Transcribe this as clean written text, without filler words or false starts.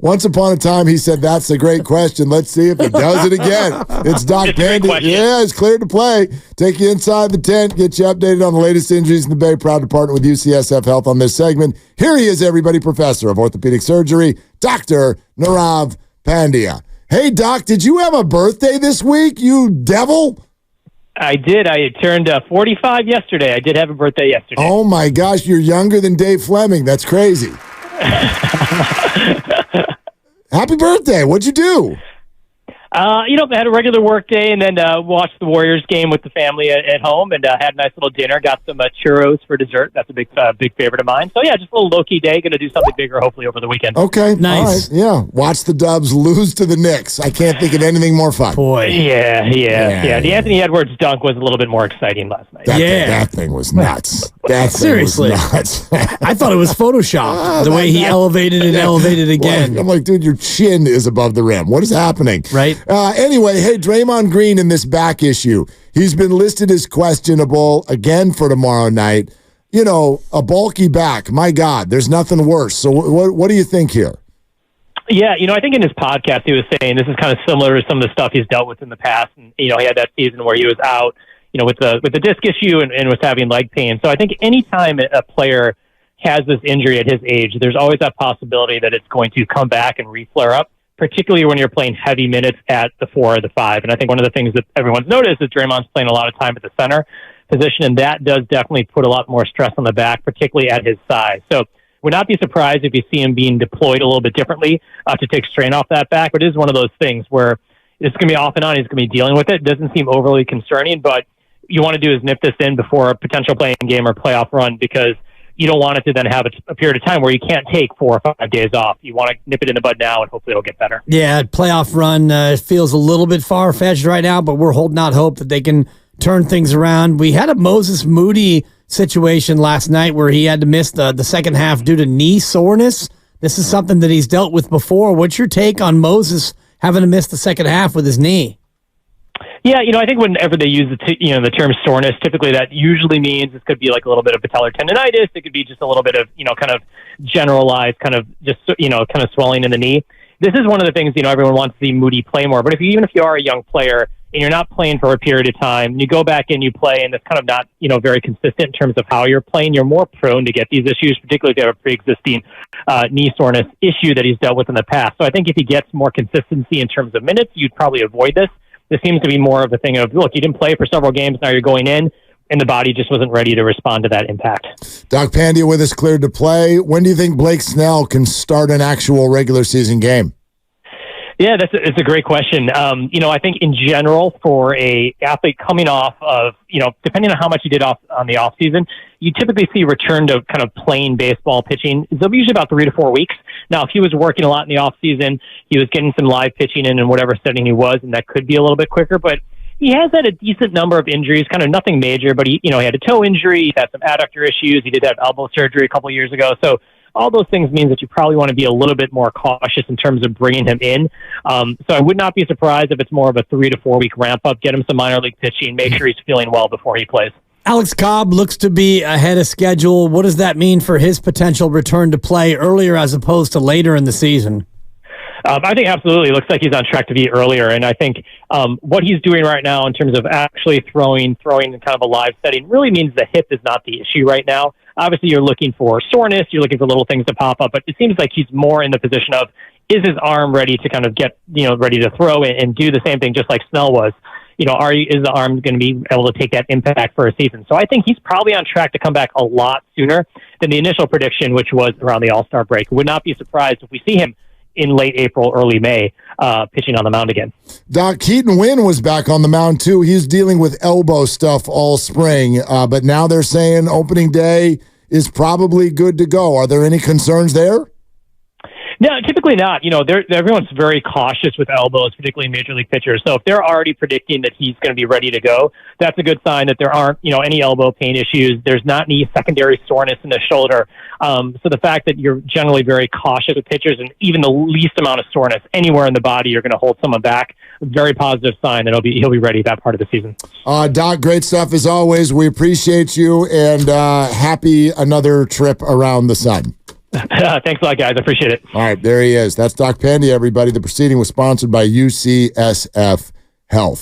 Once upon a time, he said, that's a great question. Let's see if he does it again. It's Doc Pandya. Yeah, it's cleared to play. Take you inside the tent, get you updated on the latest injuries in the Bay. Proud to partner with UCSF Health on this segment. Here he is, everybody, professor of orthopedic surgery, Dr. Nirav Pandya. Hey, Doc, did you have a birthday this week, you devil? I did. I turned 45 yesterday. I did have a birthday yesterday. Oh, my gosh. You're younger than Dave Fleming. That's crazy. Happy birthday. What'd you do? I had a regular work day and then watched the Warriors game with the family at home and had a nice little dinner. Got some churros for dessert. That's a big favorite of mine. So, yeah, just a little low-key day. Going to do something bigger hopefully over the weekend. Okay. Nice. All right. Yeah. Watch the Dubs lose to the Knicks. I can't think of anything more fun. Boy. Yeah. The Anthony Edwards dunk was a little bit more exciting last night. That thing was nuts. Seriously. Was nuts. I thought it was Photoshopped, the way he elevated again. I'm like, dude, your chin is above the rim. What is happening? Right. Anyway, hey, Draymond Green in this back issue. He's been listed as questionable again for tomorrow night. You know, a bulky back. My God, there's nothing worse. So what do you think here? Yeah, I think in his podcast he was saying this is kind of similar to some of the stuff he's dealt with in the past. And, he had that season where he was out, with the disc issue and was having leg pain. So I think anytime a player has this injury at his age, there's always that possibility that it's going to come back and re-flare up, particularly when you're playing heavy minutes at the 4 or the 5. And I think one of the things that everyone's noticed is Draymond's playing a lot of time at the center position, and that does definitely put a lot more stress on the back, particularly at his size. So would not be surprised if you see him being deployed a little bit differently to take strain off that back. But it is one of those things where it's going to be off and on. He's going to be dealing with it. It doesn't seem overly concerning, but you want to do is nip this in before a potential playing game or playoff run, because you don't want it to then have a period of time where you can't take 4 or 5 days off. You want to nip it in the bud now, and hopefully it'll get better. Yeah, playoff run feels a little bit far-fetched right now, but we're holding out hope that they can turn things around. We had a Moses Moody situation last night where he had to miss the second half due to knee soreness. This is something that he's dealt with before. What's your take on Moses having to miss the second half with his knee? Yeah, I think whenever they use the term soreness, typically that usually means this could be like a little bit of patellar tendonitis. It could be just a little bit of, kind of generalized kind of just, kind of swelling in the knee. This is one of the things, everyone wants to see Moody play more. But even if you are a young player and you're not playing for a period of time, you go back and you play and it's kind of not, very consistent in terms of how you're playing, you're more prone to get these issues, particularly if you have a pre-existing knee soreness issue that he's dealt with in the past. So I think if he gets more consistency in terms of minutes, you'd probably avoid this. This seems to be more of a thing of, look, you didn't play for several games, now you're going in, and the body just wasn't ready to respond to that impact. Doc Pandya with us, cleared to play. When do you think Blake Snell can start an actual regular season game? Yeah, it's a great question. I think in general for a athlete coming off of, depending on how much you did on the off season, you typically see return to kind of playing baseball pitching. It'll be usually about 3 to 4 weeks. Now, if he was working a lot in the off season, he was getting some live pitching in whatever setting he was, and that could be a little bit quicker. But he has had a decent number of injuries, kind of nothing major, but he had a toe injury, he's had some adductor issues, he did have elbow surgery a couple of years ago. So all those things mean that you probably want to be a little bit more cautious in terms of bringing him in. So I would not be surprised if it's more of a 3 to 4 week ramp up, get him some minor league pitching, make sure he's feeling well before he plays. Alex Cobb looks to be ahead of schedule. What does that mean for his potential return to play earlier as opposed to later in the season? I think absolutely. It looks like he's on track to be earlier. And I think what he's doing right now in terms of actually throwing in kind of a live setting really means the hip is not the issue right now. Obviously, you're looking for soreness. You're looking for little things to pop up. But it seems like he's more in the position of, is his arm ready to kind of get, ready to throw and do the same thing just like Snell was? Is the arm going to be able to take that impact for a season? So I think he's probably on track to come back a lot sooner than the initial prediction, which was around the All-Star break. Would not be surprised if we see him in late April, early May, pitching on the mound again. Doc, Keaton Wynn was back on the mound too. He's dealing with elbow stuff all spring, but now they're saying opening day is probably good to go. Are there any concerns there? No, typically not. Everyone's very cautious with elbows, particularly major league pitchers. So if they're already predicting that he's going to be ready to go, that's a good sign that there aren't, any elbow pain issues. There's not any secondary soreness in the shoulder. So the fact that you're generally very cautious with pitchers and even the least amount of soreness anywhere in the body, you're going to hold someone back. Very positive sign that he'll be ready that part of the season. Doc, great stuff as always. We appreciate you and happy another trip around the sun. Thanks a lot, guys. I appreciate it. All right, there he is. That's Doc Pandya, everybody. The proceeding was sponsored by UCSF Health.